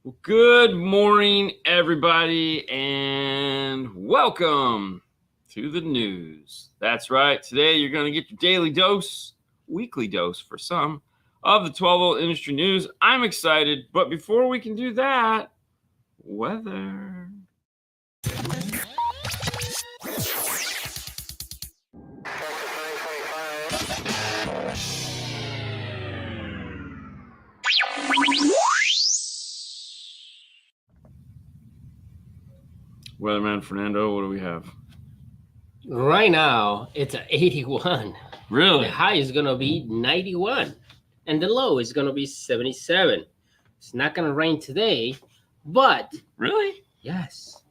Well, good morning, everybody, and welcome to the news. That's right. Today, you're going to get your daily dose, weekly dose for some, of the 12-volt industry news. I'm excited, but before we can do that, weather. Weatherman Fernando, what do we have? Right now, it's at 81. Really? The high is going to be 91, and the low is going to be 77. It's not going to rain today, but... Really? Yes.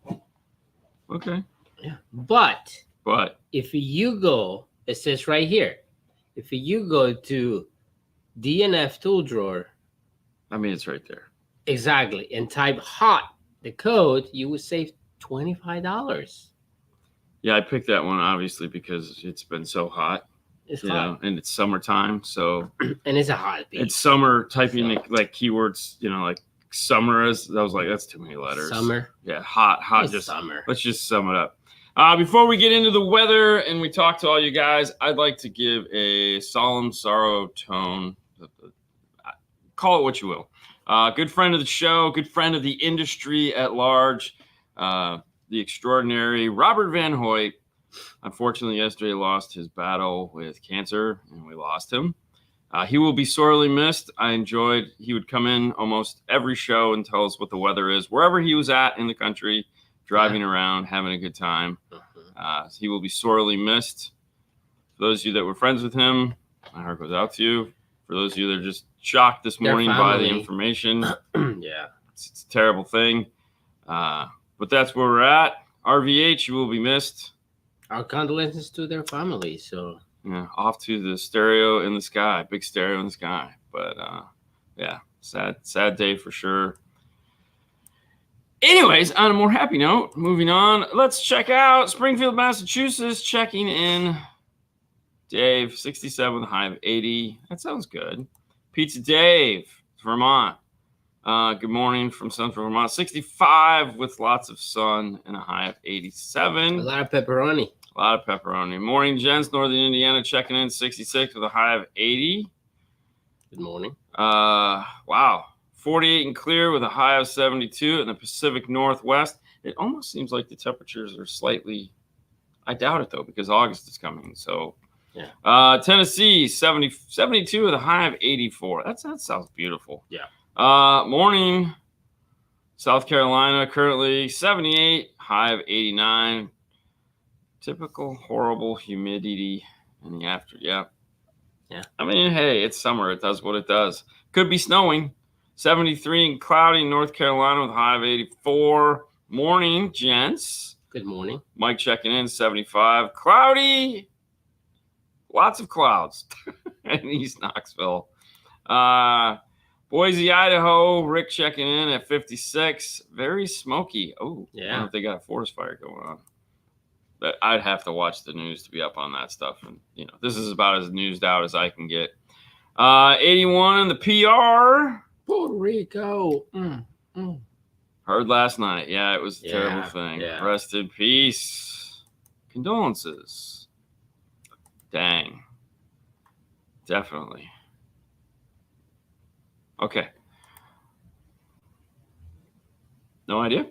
Okay. Yeah. But if you go, it says right here, if you go to DNF tool drawer... I mean, it's right there. Exactly. And type hot, the code, you would save $25. Yeah, I picked that one obviously because it's been so hot. It's hot. And it's summertime, so and it's a hot beat. It's summer. Typing like keywords, like summer is. I was like, that's too many letters. Summer. Yeah, hot. It's just summer. Let's just sum it up. Before we get into the weather and we talk to all you guys, I'd like to give a solemn sorrow tone. Call it what you will. Good friend of the show, good friend of the industry at large. The extraordinary Robert Van Hoyt, unfortunately, yesterday lost his battle with cancer, and we lost him. He will be sorely missed. He would come in almost every show and tell us what the weather is, wherever he was at in the country, driving around, having a good time. He will be sorely missed. For those of you that were friends with him, my heart goes out to you. For those of you that are just shocked this morning by the information, yeah, it's a terrible thing. But that's where we're at. RVH, you will be missed. Our condolences to their family. So yeah, off to the stereo in the sky, big stereo in the sky. But yeah, sad day for sure. Anyways, on a more happy note, moving on, let's check out Springfield, Massachusetts. Checking in, Dave, 67 with a high of 80. That sounds good. Pizza Dave, Vermont. Good morning from Central Vermont. 65 with lots of sun and a high of 87. A lot of pepperoni. Morning, gents. Northern Indiana checking in. 66 with a high of 80. Good morning. Wow. 48 and clear with a high of 72 in the Pacific Northwest. It almost seems like the temperatures are slightly... I doubt it, though, because August is coming. So, yeah. Tennessee, 72 with a high of 84. That sounds beautiful. Yeah. Morning, South Carolina, currently 78, high of 89. Typical horrible humidity in the after. Yeah. I mean, hey, it's summer. It does what it does. Could be snowing. 73 and cloudy in North Carolina with a high of 84. Morning, gents. Good morning. Mike checking in, 75. Cloudy. Lots of clouds in East Knoxville. Boise, Idaho, Rick checking in at 56. Very smoky. Oh, yeah. I don't know if they got a forest fire going on. But I'd have to watch the news to be up on that stuff. And, this is about as newsed out as I can get. 81 in the PR. Puerto Rico. Heard last night. Yeah, it was a terrible thing. Yeah. Rest in peace. Condolences. Dang. Definitely. Okay. No idea?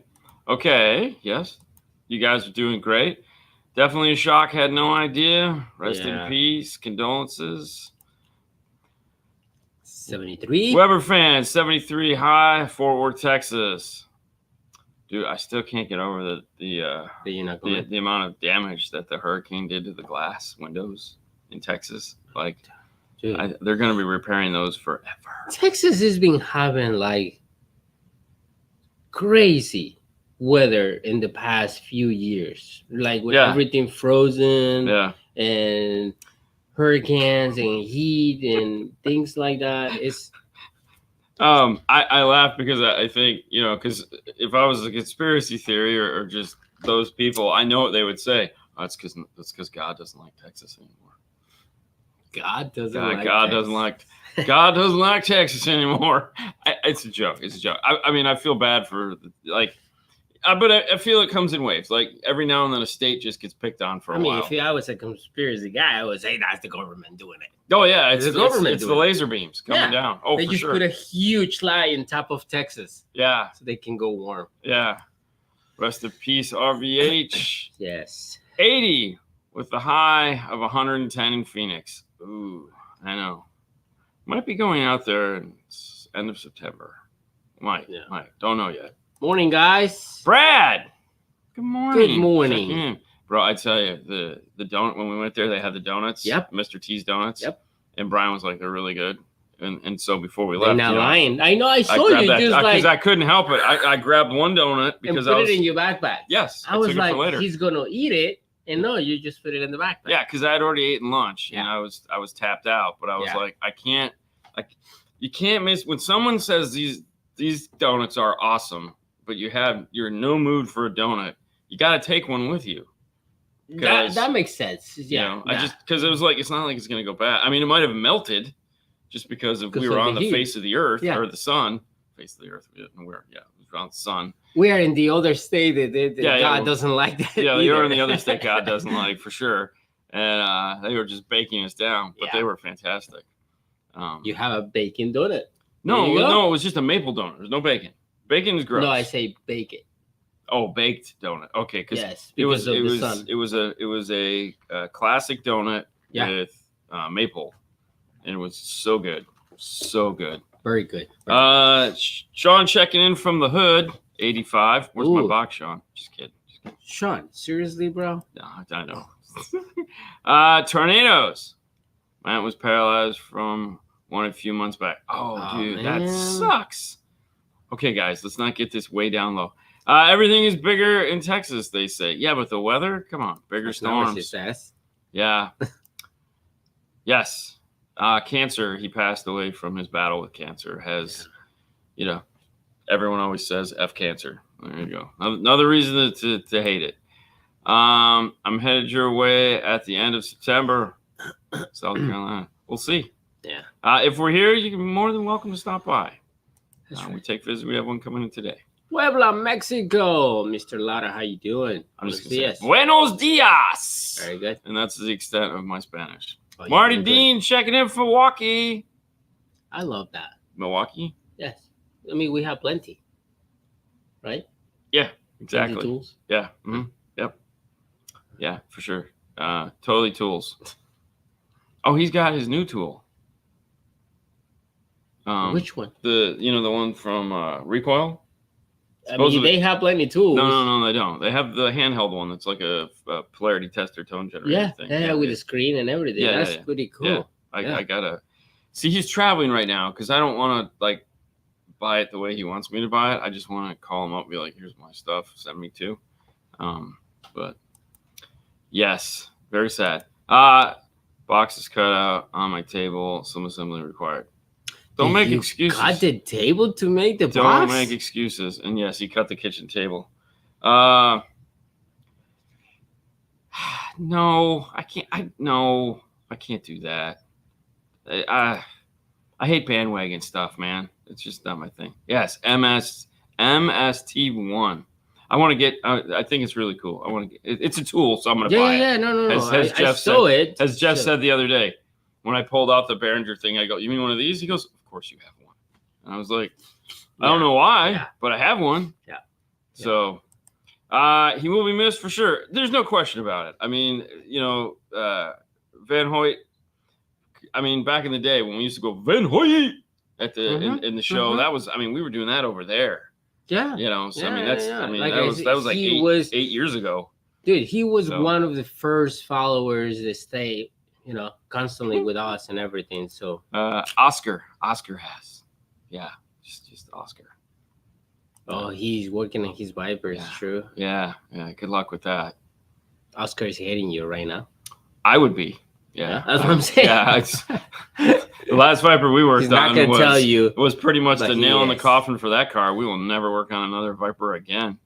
Okay. Yes. You guys are doing great. Definitely a shock. Had no idea. Rest in peace. Condolences. 73. Weber fans, 73 high, Fort Worth, Texas. Dude, I still can't get over the amount of damage that the hurricane did to the glass windows in Texas. Like, dude, they're going to be repairing those forever. Texas has been having like crazy weather in the past few years, like with Yeah. everything frozen Yeah. and hurricanes and heat and things like that. It's I laugh because I think, because if I was a conspiracy theory or just those people, I know what they would say. Oh, that's because God doesn't like Texas anymore. God doesn't God, like God Texas. doesn't like God doesn't like Texas anymore. It's a joke. It's a joke. I mean, I feel bad for but I feel it comes in waves. Like every now and then, a state just gets picked on for a while. If I was a conspiracy guy, I would say that's the government doing it. Oh yeah, it's the the government It's the doing it. laser beams coming down. Oh, they for just sure. put a huge lie on top of Texas. Yeah, so they can go warm. Yeah. Rest in peace, RVH. Yes. 80 with the high of 110 in Phoenix. Ooh, I know. Might be going out there in end of September. Might. Don't know yet. Morning, guys. Brad. Good morning. Good morning. Checking in. Bro, I tell you, the donut, when we went there, they had the donuts. Yep. Mr. T's donuts. Yep. And Brian was like, they're really good. And so before we They're left, not lying. I know. I saw grabbed you that, just because I couldn't help it. I grabbed one donut because and put it in your backpack. Yes. I was took like, it for later. he's gonna eat it, and no, you just put it in the backpack. Yeah, because I had already eaten lunch and I was tapped out. But I was Yeah. like, you can't miss when someone says these donuts are awesome, but you're in no mood for a donut. You got to take one with you. That makes sense. Yeah. I just because it was like it's not like it's gonna go bad. I mean, it might have melted just because we were on the face of the earth or the sun. Face of the earth. We didn't know where. Yeah, it was around the sun. We are in the other state that God doesn't like that. Yeah, either. you're in the other state God doesn't like for sure. And they were just baking us down, but they were fantastic. You have a bacon donut. No, it was just a maple donut. There's no bacon. Bacon is gross. No, I say bacon. Oh, baked donut. Okay, because it was of the sun. It was a classic donut with maple, and it was so good, so good. Very good. Sean checking in from the hood, 85. Where's my box, Sean? Just kidding. Sean, seriously, bro? No, I know. Tornadoes. Matt was paralyzed from one a few months back. Oh dude, man. That sucks. Okay, guys, let's not get this way down low. Everything is bigger in Texas, they say. Yeah, but the weather? Come on, bigger storms. Yeah. Yes. Cancer. He passed away from his battle with cancer. Everyone always says F cancer. There you go. Another reason to hate it. I'm headed your way at the end of September, South Carolina. We'll see. Yeah. If we're here, you're more than welcome to stop by. That's right. We take visits. We have one coming in today. Puebla, Mexico. Mr. Lara, how you doing? I'm just going to say, Buenos dias. Very good. And that's the extent of my Spanish. Oh, Marty Dean checking in for Milwaukee. I love that. Milwaukee? Yes. I mean, we have plenty. Right? Yeah, exactly. Plenty tools. Yeah. Mm-hmm. Yep. Yeah, for sure. Totally tools. Oh, he's got his new tool. Which one? The one from Recoil. I mean, they have plenty of tools. No, they don't. They have the handheld one that's like a polarity tester tone generator thing. Yeah, with the screen and everything. Yeah, that's pretty cool. Yeah. I gotta see. He's traveling right now because I don't want to buy it the way he wants me to buy it. I just want to call him up and be like, "Here's my stuff. Send me two." But yes, very sad. Box is cut out on my table. Some assembly required. Don't make excuses. Cut the table to make the box? Don't make excuses. And yes, he cut the kitchen table. No, I can't. I can't do that. I hate bandwagon stuff, man. It's just not my thing. Yes, MST1. I want to get. I think it's really cool. I want to get. It's a tool, so I'm going to buy it. Yeah, no. As Jeff said, as Jeff said the other day, when I pulled out the Behringer thing, I go, "You mean one of these?" He goes, "Of course you have one." And I was like, "I don't know why, but I have one." Yeah. So, he will be missed for sure. There's no question about it. I mean, Van Hoyt. I mean, back in the day when we used to go Van Hoyt at the in the show, that was. I mean, we were doing that over there. Yeah. So I mean, that's. I mean, like that was like 8 years ago. Dude, he was one of the first followers that stayed, constantly with us and everything. So Oscar has, yeah, just Oscar. Oh, he's working on his Vipers. Yeah. True. Yeah. Good luck with that. Oscar is hating you right now. I would be. Yeah. That's what I'm saying. Yeah. It's, the last Viper we worked He's not on gonna tell you, was pretty much but the he nail in the is. coffin for that car. We will never work on another Viper again.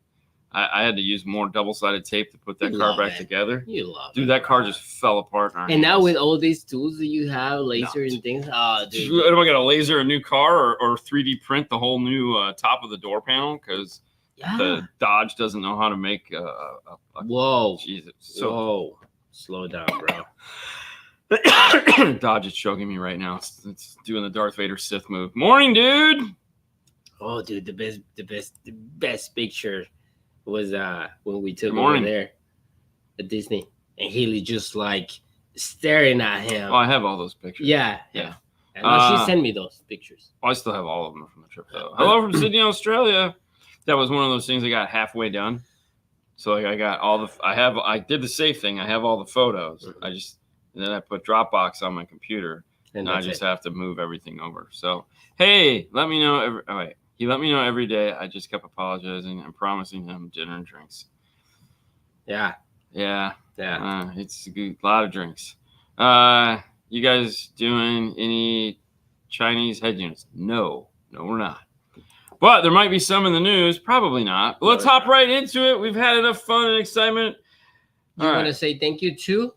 I had to use more double-sided tape to put that You car love back it. together. You love Dude, it, that car bro. just fell apart in our And now hands. with all these tools that you have, laser and things, oh, dude. Am I gonna laser a new car or 3D print the whole new top of the door panel because Yeah. the Dodge doesn't know how to make Whoa. Jesus. So Whoa. Slow down, bro. Dodge is choking me right now. It's doing the Darth Vader Sith move. Morning, dude. Oh, dude, the best picture was when we took Good over morning. there at Disney, and Haley just like staring at him. Oh, I have all those pictures. Yeah. And she sent me those pictures. I still have all of them from the trip though. Hello from Sydney, Australia. That was one of those things I got halfway done. So like I got all the I did the safe thing. I have all the photos. And then I put Dropbox on my computer, and I just have to move everything over. So hey, let me know. He let me know every day. I just kept apologizing and promising him dinner and drinks. Yeah. It's a lot of drinks. You guys doing any Chinese head units? No, we're not. But there might be some in the news. Probably not. But let's hop right into it. We've had enough fun and excitement. You want to say thank you too?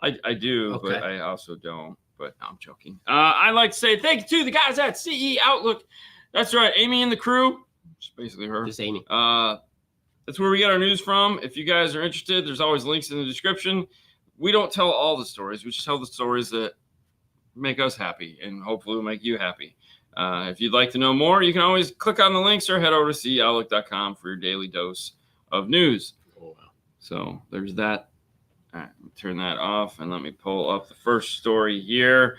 I do, Okay. but I also don't. But no, I'm joking. I'd like to say thank you to the guys at CE Outlook. That's right, Amy and the crew. Just basically her. Just Amy. That's where we get our news from. If you guys are interested, there's always links in the description. We don't tell all the stories. We just tell the stories that make us happy and hopefully will make you happy. If you'd like to know more, you can always click on the links or head over to ceoutlook.com for your daily dose of news. Oh, wow. So there's that. All right, turn that off and let me pull up the first story here.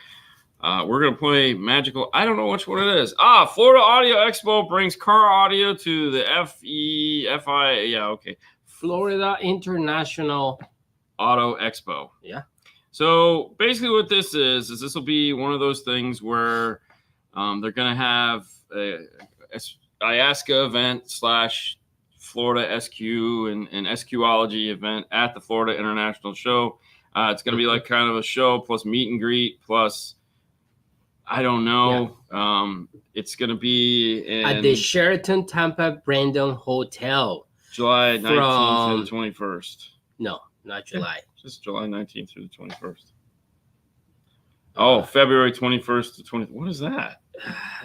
We're going to play magical. I don't know which one it is. Florida Audio Expo brings car audio to the FI. Yeah, okay. Florida International Auto Expo. Yeah. So basically what this is this will be one of those things where they're going to have a IASCA event / Florida SQ and SQology event at the Florida International Show. It's going to be like kind of a show plus meet and greet plus I don't know. Yeah. It's going to be at the Sheraton Tampa Brandon Hotel. July 19th through the 21st. No, not July. Just July 19th through the 21st. Oh, February 21st to 20th. What is that?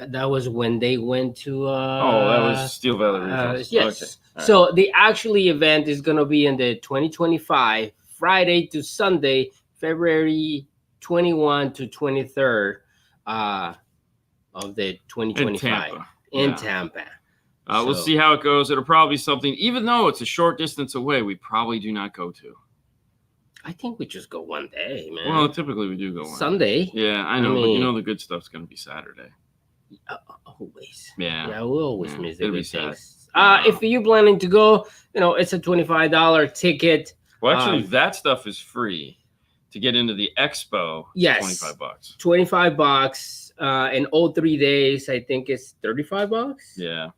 That was when they went to that was Steel Valley Regionals. Yes. Okay. So the actually event is going to be in the 2025 Friday to Sunday, February 21 to 23rd of the 2025 in Tampa. We'll see how it goes. It'll probably be something, even though it's a short distance away, we probably do not go to. I think we just go one day, man. Well, typically we do go Sunday. Yeah, I know, but you know the good stuff's going to be Saturday. Always. Yeah. Yeah, we always miss the good things. Sad. If you're planning to go, it's a $25 ticket. Well, actually, that stuff is free to get into the expo. Yes. $25. $25. And all 3 days, I think it's $35. Yeah.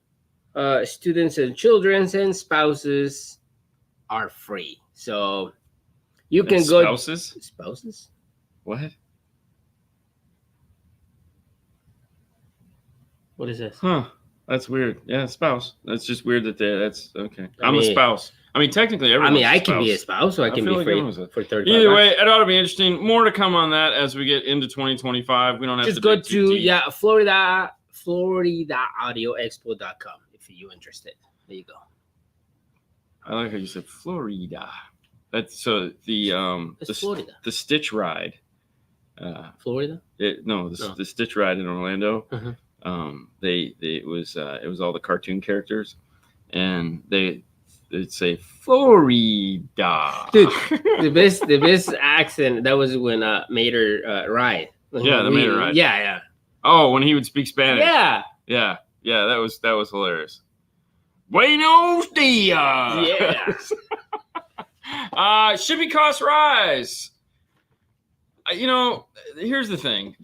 Students and children and spouses are free. So you can go. Spouses? What? What is this? Huh. That's weird. Yeah, spouse. That's just weird that's okay. I'm a spouse. I mean, technically, everyone's I can be a spouse, so I can be free for $35. Either way, it ought to be interesting. More to come on that as we get into 2025. We don't have just to go to FloridaAudioExpo.com if you're interested. There you go. I like how you said Florida. That's so the Florida. The Stitch ride. Florida? The Stitch ride in Orlando. Uh-huh. It was all the cartoon characters, and they'd say Florida. Dude, the best accent that was when Mater ride. Yeah, the Mater ride. Yeah. Oh, when he would speak Spanish. Yeah. That was hilarious. Buenos dias. Yeah. Shipping costs rise. Here's the thing.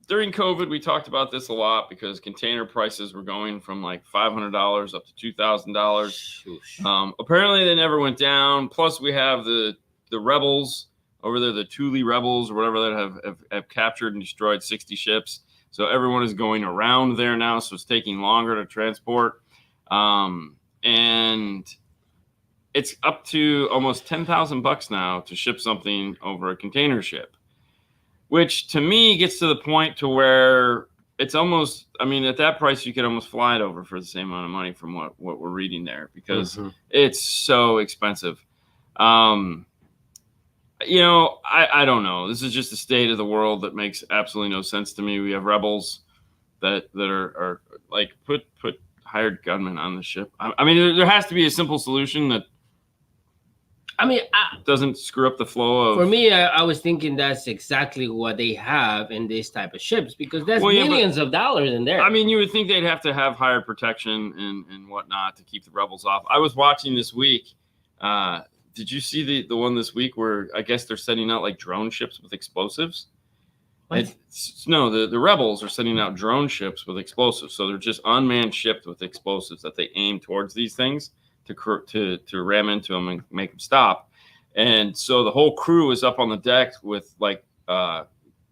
during COVID, we talked about this a lot because container prices were going from like $500 up to $2,000. Apparently, they never went down. Plus, we have the rebels over there, the Thule rebels or whatever, that have captured and destroyed 60 ships. So everyone is going around there now. So it's taking longer to transport. And it's up to almost $10,000 now to ship something over a container ship, which to me gets to the point to where it's almost, I mein, at that price, you could almost fly it over for the same amount of money from what we're reading there, because it's so expensive. I don't know. This is just a state of the world that makes absolutely no sense to me. We have rebels that are like put hired gunmen on the ship. I mean, there has to be a simple solution that doesn't screw up the flow of. For me, I was thinking that's exactly what they have in this type of ships, because there's millions of dollars in there. I mean, you would think they'd have to have higher protection and whatnot to keep the rebels off. I was watching this week. Did you see the one this week where I guess they're sending out like drone ships with explosives? No, the rebels are sending out drone ships with explosives. So they're just unmanned ships with explosives that they aim towards these things to ram into them and make them stop. And so the whole crew is up on the deck with like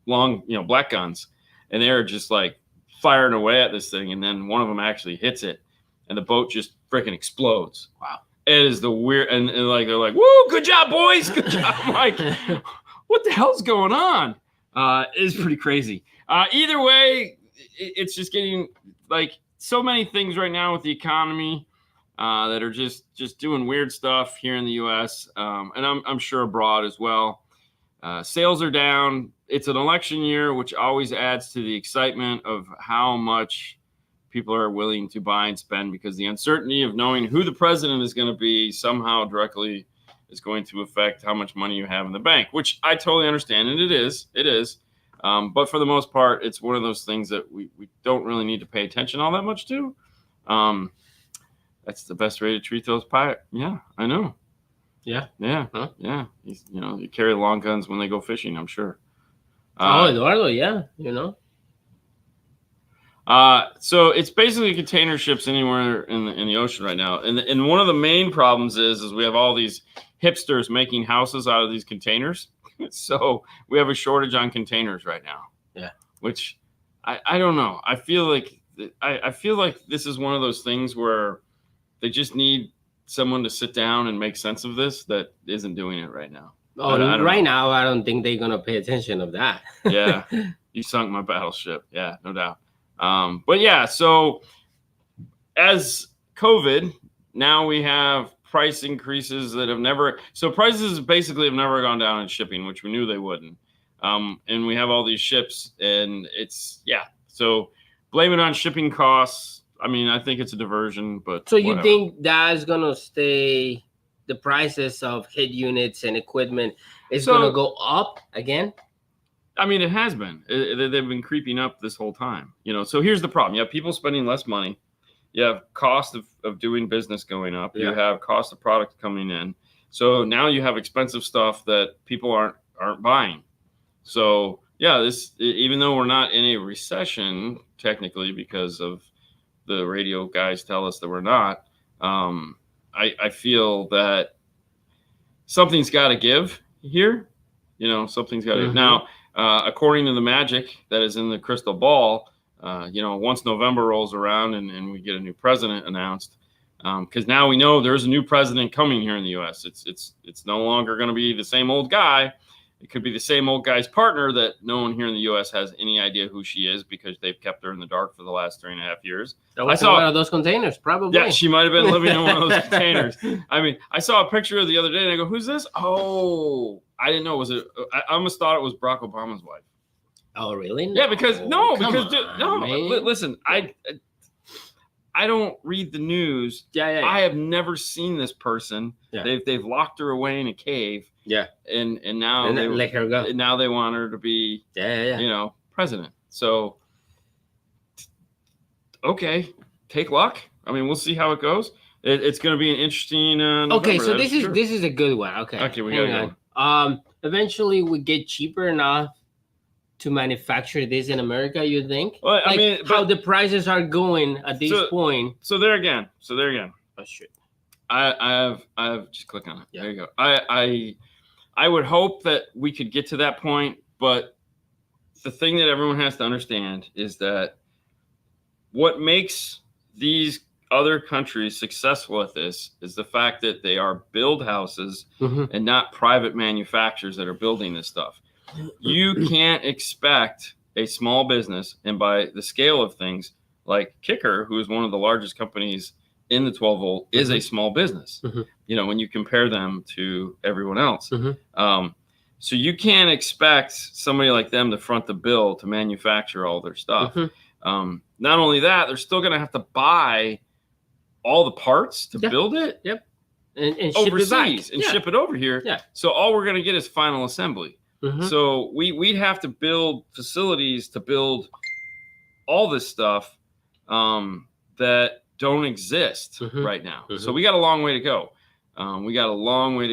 long, black guns, and they're just like firing away at this thing. And then one of them actually hits it, and the boat just freaking explodes. Wow. It is the weird, and like they're like, "Woo, good job, boys, good job." I'm like, what the hell's going on? It's pretty crazy. Either way, it's just getting like so many things right now with the economy that are just doing weird stuff here in the U.S. And I'm sure abroad as well. Sales are down. It's an election year, which always adds to the excitement of how much people are willing to buy and spend, because the uncertainty of knowing who the president is going to be somehow directly is going to affect how much money you have in the bank, which I totally understand. And it is. But for the most part, it's one of those things that we don't really need to pay attention all that much to. That's the best way to treat those pirates. Yeah, I know. Yeah. Huh? Yeah. You carry long guns when they go fishing, I'm sure. Eduardo, yeah, So it's basically container ships anywhere in the ocean right now. And one of the main problems is we have all these hipsters making houses out of these containers. So we have a shortage on containers right now. Yeah. Which I don't know. I feel like this is one of those things where they just need someone to sit down and make sense of this that isn't doing it right now. Now, I don't think they're going to pay attention of that. Yeah. You sunk my battleship. Yeah, no doubt. But yeah, so as COVID, now we have price increases that have never, so prices basically have never gone down in shipping, which we knew they wouldn't. And we have all these ships, and so blame it on shipping costs. I mean, I think it's a diversion, but so you think that's going to stay, the prices of head units and equipment is going to go up again? I mean, it has been. They've been creeping up this whole time. So here's the problem. You have people spending less money. You have cost of doing business going up. Yeah. You have cost of product coming in. So now you have expensive stuff that people aren't buying. So yeah, even though we're not in a recession technically, because of the radio guys tell us that we're not, I feel that something's got to give here. Something's got to give. Now, according to the magic that is in the crystal ball, once November rolls around and we get a new president announced, because now we know there's a new president coming here in the U.S. It's no longer going to be the same old guy. It could be the same old guy's partner that no one here in the U.S. has any idea who she is, because they've kept her in the dark for the last 3.5 years. I saw one of those containers, probably. Yeah, she might have been living in one of those containers. I mean, I saw a picture the other day, and I go, "Who's this?" Oh, I didn't know. I almost thought it was Barack Obama's wife. Oh, really? Yeah, because listen, I don't read the news. Yeah. I have never seen this person. Yeah. They've locked her away in a cave. Yeah. And now they let her go. Now they want her to be president. So okay, take luck. I mean, we'll see how it goes. It's going to be an interesting okay, so this is a good one. Okay, we got to go. Eventually we get cheaper enough to manufacture this in America? You think? Well, I Like mean, how the prices are going at this point. So there again. Oh shit! I have just click on it. Yeah. There you go. I would hope that we could get to that point, but the thing that everyone has to understand is that what makes these other countries successful at this is the fact that they are build houses and not private manufacturers that are building this stuff. You can't expect a small business, and by the scale of things, like Kicker, who is one of the largest companies in the 12 volt, is a small business. You know, when you compare them to everyone else. So you can't expect somebody like them to front the bill to manufacture all their stuff. Not only that, they're still going to have to buy all the parts to build it. And overseas ship it and ship it over here. So all we're going to get is final assembly. So we'd have to build facilities to build all this stuff that don't exist right now. So we got a long way to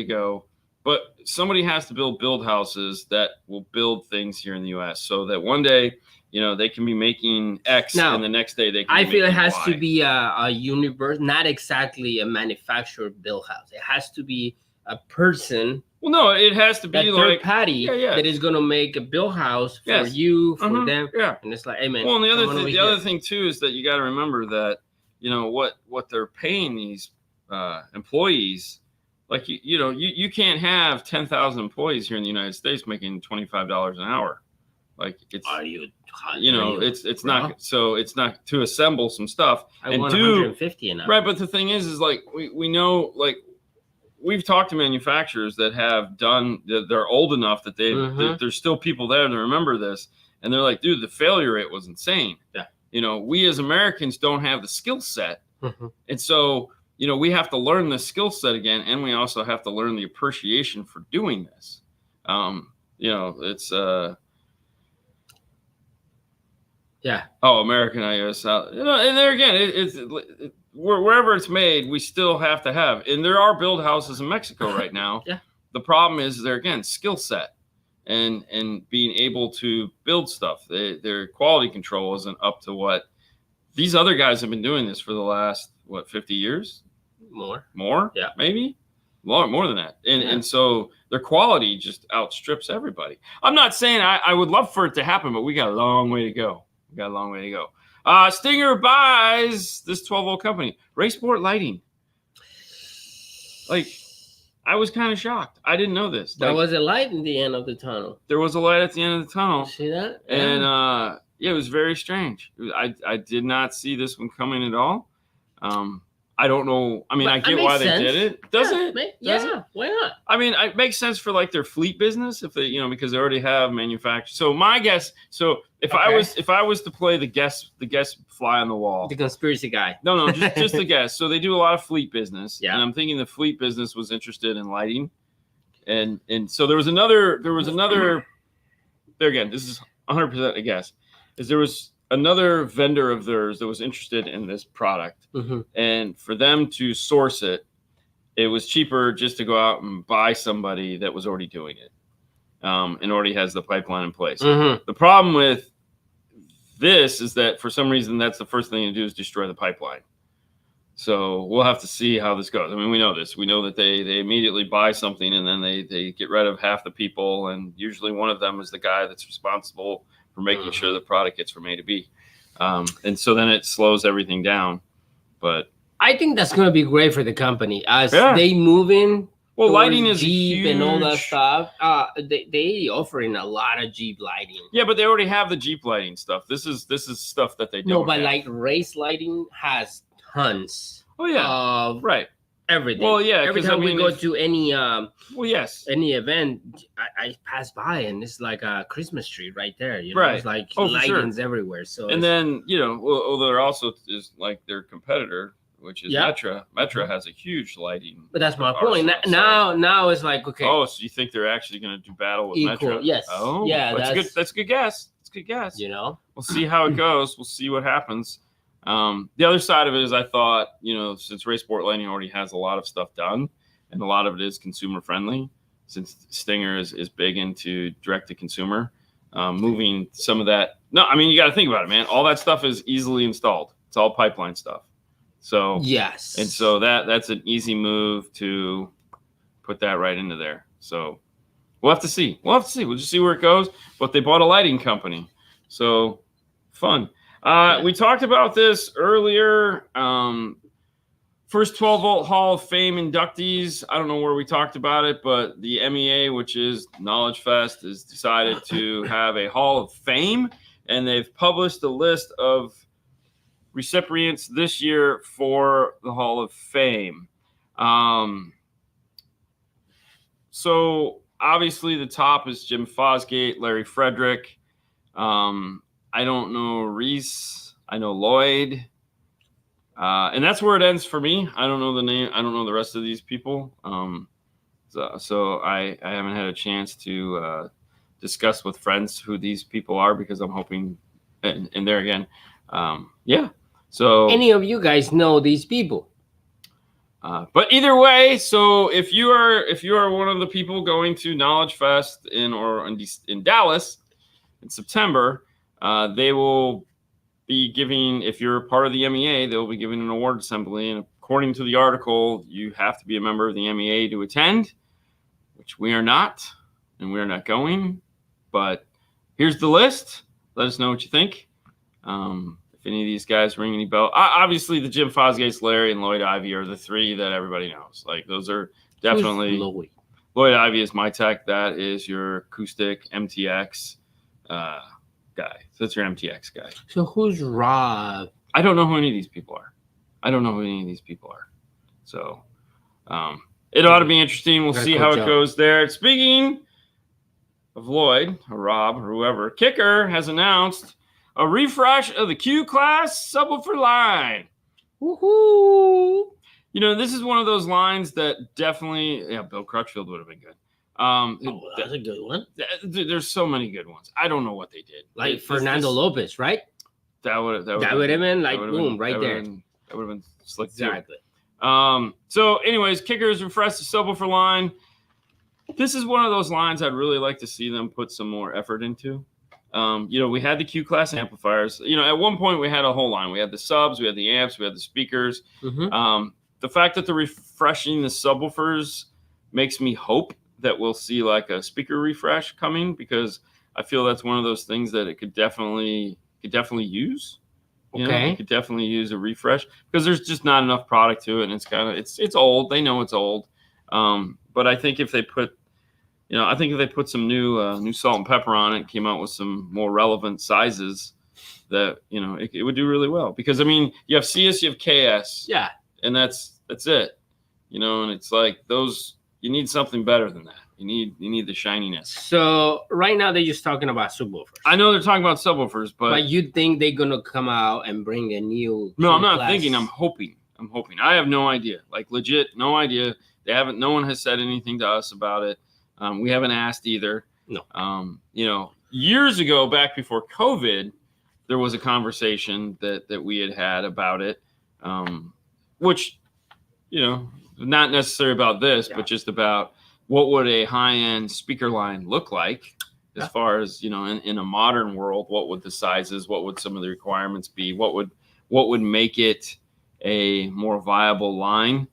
go. But somebody has to build houses that will build things here in the U.S. so that one day, you know, they can be making X and the next day they can I be feel it making has Y. to be a universe, not exactly a manufactured build house. It has to be a person. Well, no, it has to be that like third party that is going to make a build house for you, for them. And it's like, hey, man. Well, and the other thing too is that you got to remember that, you know, what they're paying these employees. Like, you can't have 10,000 employees here in the United States making $25 an hour. Like, it's, it's not, so it's not to assemble some stuff and do 150 an hour. Right. But the thing is like, we know, like, we've talked to manufacturers that have done, they're old enough that there's still people there that remember this. And they're like, dude, the failure rate was insane. You know, we as Americans don't have the skill set. And so, you know, we have to learn the skill set again. And we also have to learn the appreciation for doing this. You know, it's, American, I guess. You know, and there again, it's wherever it's made, we still have to have. And there are build houses in Mexico right now. The problem is there again, skill set and being able to build stuff. Their quality control isn't up to what these other guys have been doing this for the last 50 years. More, maybe more than that. And so their quality just outstrips everybody. I'm not saying I would love for it to happen, but we got a long way to go. Stinger buys this 12 volt company, Raysport Lighting. Like, I was kind of shocked. I didn't know this. There was a light in the end of the tunnel. There was a light at the end of the tunnel. You see that? And it was very strange. I did not see this one coming at all. I don't know. I mean, I get why they did it. Does it? Why not? I mean, it makes sense for like their fleet business if they, you know, because they already have manufacturers. So my guess, if I was to play the guess fly on the wall, the conspiracy guy. No, just the guess. So they do a lot of fleet business, and I'm thinking the fleet business was interested in lighting, and so there was another. There again, this is 100% a guess. There was another vendor of theirs that was interested in this product, and for them to source it, it was cheaper just to go out and buy somebody that was already doing it, and already has the pipeline in place. The problem with this is that for some reason, that's the first thing to do is destroy the pipeline. So we'll have to see how this goes. I mean, we know this. We know that they immediately buy something and then they get rid of half the people, and usually one of them is the guy that's responsible for making sure the product gets from A to B. And so then it slows everything down. But I think that's going to be great for the company as they move in. Well, lighting is Jeep huge... and all that stuff. They offering a lot of Jeep lighting. Yeah, but they already have the Jeep lighting stuff. This is stuff that they don't. No, but have. like race lighting has tons. Oh yeah, right. Everything. Well, yeah. Every time we go to any any event, I pass by and it's like a Christmas tree right there. You know, it's like lightings everywhere. So then there also is like their competitor, which is Metra. Metra has a huge lighting. But that's my point. Now it's like, okay. Oh, so you think they're actually going to do battle with Metra? Yes. Oh, yeah. That's good. That's a good guess. It's a good guess. You know, we'll see how it goes. We'll see what happens. The other side of it is I thought, since Raysport Lighting already has a lot of stuff done and a lot of it is consumer friendly, since Stinger is big into direct to consumer, moving some of that. No, I mean, you got to think about it, man. All that stuff is easily installed. It's all pipeline stuff. So yes, and so that's an easy move to put that right into there. So we'll have to see. We'll just see where it goes. But they bought a lighting company, so fun. We talked about this earlier. First 12-volt Hall of Fame inductees. I don't know where we talked about it, but the MEA, which is Knowledge Fest, has decided to have a Hall of Fame, and they've published a list of recipients this year for the Hall of Fame. So obviously the top is Jim Fosgate, Larry Frederick. I don't know Reese. I know Lloyd. And that's where it ends for me. I don't know the name. I don't know the rest of these people. So I haven't had a chance to discuss with friends who these people are because I'm hoping, and there again, yeah. So any of you guys know these people? But either way, so if you are one of the people going to Knowledge Fest in Dallas in September, they will be giving, if you're part of the MEA, they'll be giving an award assembly. And according to the article, you have to be a member of the MEA to attend, which we are not, and we are not going. But here's the list. Let us know what you think. If any of these guys ring any bell. Obviously, the Jim Fosgates, Larry, and Lloyd Ivy are the three that everybody knows. Like, those are definitely. Lloyd Ivy is my tech. That is your acoustic MTX guy. So that's your MTX guy. So who's Rob? I don't know who any of these people are. So it ought to be interesting. We'll see how it goes there. Speaking of Lloyd or Rob or whoever, Kicker has announced a refresh of the Q class subwoofer line. Woohoo! You know, this is one of those lines that definitely, Bill Crutchfield would have been good. That's a good one. There's so many good ones. I don't know what they did. Like Fernando Lopez, right? That would have been like boom, right there. That would have been slick. Exactly. So anyways, Kickers refreshed the subwoofer line. This is one of those lines I'd really like to see them put some more effort into. We had the Q class amplifiers. At one point we had a whole line. We had the subs, we had the amps, we had the speakers. Mm-hmm. The fact that they're refreshing the subwoofers makes me hope that we'll see like a speaker refresh coming, because I feel that's one of those things that it could definitely use. It could definitely use a refresh, because there's just not enough product to it, and it's old. They know it's old. But I think if they put some new salt and pepper on it, came out with some more relevant sizes, that it would do really well. Because I mean, you have CS, you have KS, and that's it. And it's like those. You need something better than that. You need the shininess. So right now they're just talking about subwoofers. I know they're talking about subwoofers, but you think they're gonna come out and bring a new? No, I'm not thinking. I'm hoping. I have no idea. Like legit, no idea. They haven't. No one has said anything to us about it. We haven't asked either. No. Years ago, back before COVID, there was a conversation that we had about it, which, not necessarily about this, but just about what would a high-end speaker line look like, as far as, in a modern world. What would the sizes, what would some of the requirements be? What would make it a more viable line?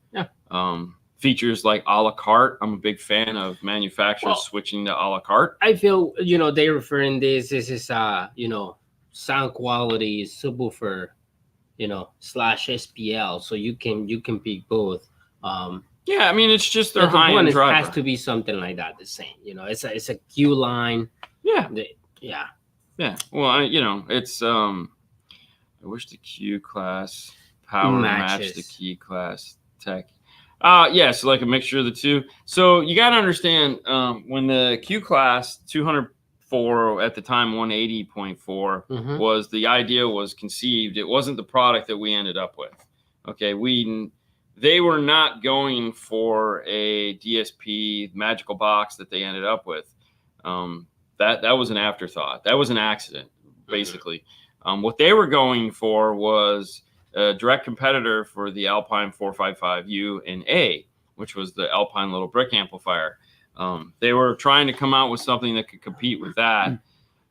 Features like a la carte. I'm a big fan of manufacturers switching to a la carte. I feel, they're referring this is sound quality subwoofer, / SPL. So you can pick both. I mean, it's just their high-end driver. It has to be something like that. The same, it's a Q line. Yeah. Well, it's I wish the Q class power matched the key class tech. So like a mixture of the two. So you got to understand, when the Q class 204 at the time 180.4 was the idea was conceived, it wasn't the product that we ended up with. Okay, they were not going for a DSP magical box that they ended up with. That was an afterthought. That was an accident, basically. What they were going for was a direct competitor for the Alpine 455U and A, which was the Alpine little brick amplifier. They were trying to come out with something that could compete with that.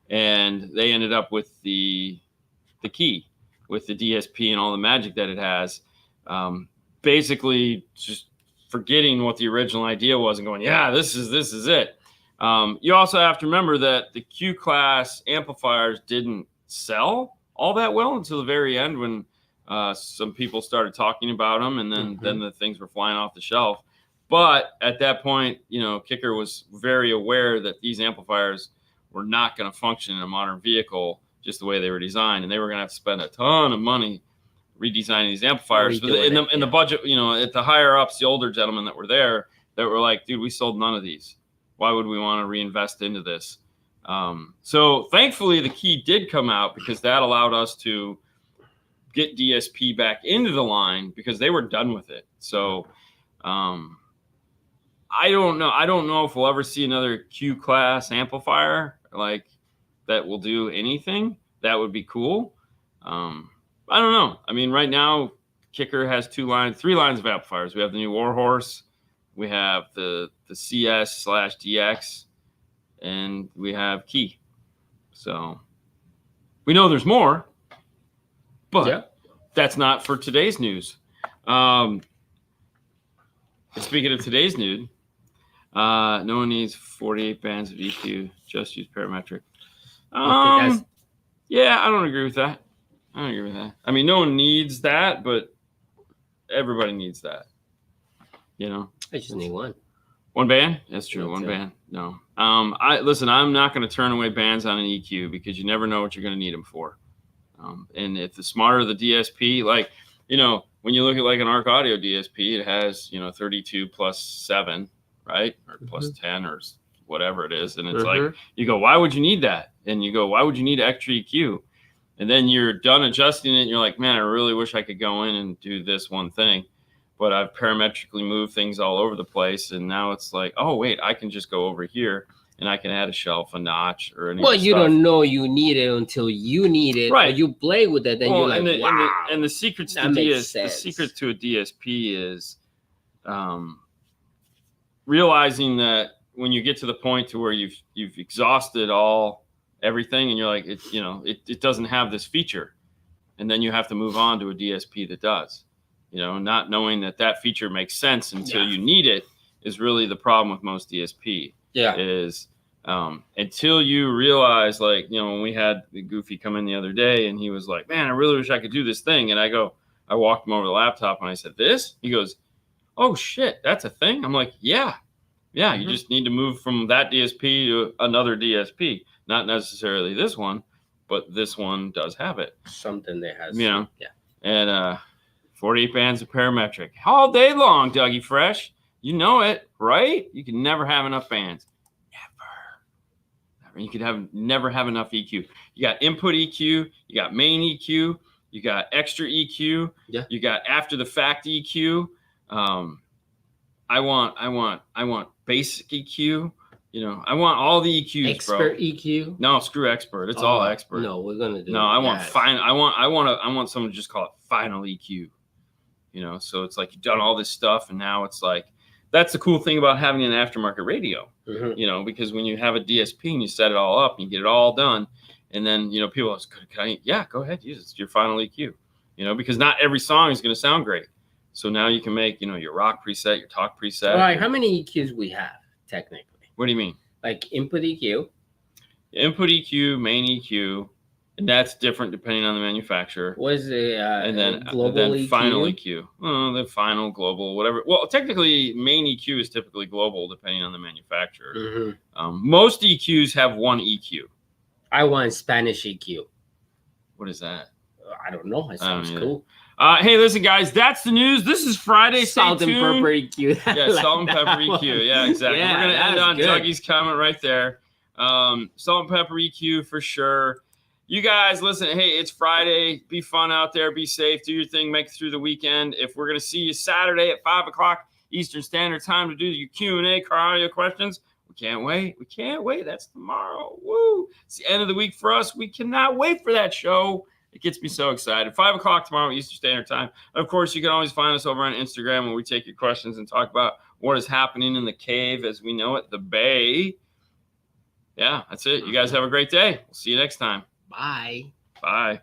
and they ended up with the key, with the DSP and all the magic that it has. Basically, just forgetting what the original idea was and going, yeah, this is it. You also have to remember that the Q class amplifiers didn't sell all that well until the very end, when some people started talking about them, and then the things were flying off the shelf. But at that point, Kicker was very aware that these amplifiers were not going to function in a modern vehicle just the way they were designed, and they were going to have to spend a ton of money redesigning these amplifiers. In the budget, at the higher ups, the older gentlemen that were there, that were like, dude, we sold none of these. Why would we want to reinvest into this? So thankfully the key did come out, because that allowed us to get DSP back into the line, because they were done with it. So I don't know if we'll ever see another Q class amplifier like that will do anything. That would be cool. I don't know. I mean, right now Kicker has three lines of amplifiers. We have the new Warhorse, we have the CS/DX, and we have Key. So we know there's more, but that's not for today's news. Speaking of today's news, no one needs 48 bands of EQ. Just use parametric. Yeah, I don't agree with that. I mean, no one needs that, but everybody needs that. I just need one. One band? That's true. One band. No. Listen, I'm not going to turn away bands on an EQ, because you never know what you're going to need them for. And if the smarter the DSP, like, when you look at like an Arc Audio DSP, it has, 32 plus 7, right? Or plus 10 or whatever it is. And it's like, you go, why would you need that? And you go, why would you need extra EQ? And then you're done adjusting it, and you're like, man, I really wish I could go in and do this one thing. But I've parametrically moved things all over the place. And now it's like, oh, wait, I can just go over here and I can add a shelf, a notch, or any. Well, you don't know you need it until you need it. Right. Or you play with it, then you're like, wow. And the secret to a DSP is realizing that when you get to the point to where you've exhausted everything, and you're like, it doesn't have this feature, and then you have to move on to a DSP that does. Not knowing that feature makes sense until you need it is really the problem with most DSP. Is until you realize, like, when we had the Goofy come in the other day, and he was like, man, I really wish I could do this thing. And I walked him over the laptop and I said, this? He goes, oh shit, that's a thing? I'm like, yeah, you just need to move from that DSP to another DSP. Not necessarily this one, but this one does have it. Something that has, And 48 bands of parametric all day long, Dougie Fresh. You know it, right? You can never have enough bands. Never. You could never have enough EQ. You got input EQ, you got main EQ, you got extra EQ, you got after the fact EQ. I want basic EQ. I want all the EQs, expert EQ. No, screw expert. It's all expert. No, we're gonna do. No, I want fine. I want someone to just call it final EQ. So it's like you've done all this stuff, and now it's like, that's the cool thing about having an aftermarket radio. Because when you have a DSP and you set it all up and you get it all done, and then people are, go ahead, use it. It's your final EQ. Because not every song is going to sound great. So now you can make your rock preset, your talk preset. All right, how many EQs we have technically? What do you mean? Like input EQ. Input EQ, main EQ, and that's different depending on the manufacturer. What is the and then EQ? Final EQ? The final, global, whatever. Well, technically, main EQ is typically global depending on the manufacturer. Most EQs have one EQ. I want Spanish EQ. What is that? I don't know. It sounds cool. Hey, listen, guys, that's the news. This is Friday. Salt and pepper EQ. Salt and pepper EQ. Yeah, exactly. We're going to end on Dougie's comment right there. Salt and pepper EQ for sure. You guys, listen, hey, it's Friday. Be fun out there. Be safe. Do your thing. Make it through the weekend. If we're going to see you Saturday at 5 o'clock Eastern Standard Time to do your Q&A, car audio questions, we can't wait. That's tomorrow. Woo. It's the end of the week for us. We cannot wait for that show. It gets me so excited. 5 o'clock tomorrow Eastern Standard Time. Of course, you can always find us over on Instagram where we take your questions and talk about what is happening in the cave as we know it, the Bay. Yeah, that's it. You guys have a great day. We'll see you next time. Bye. Bye.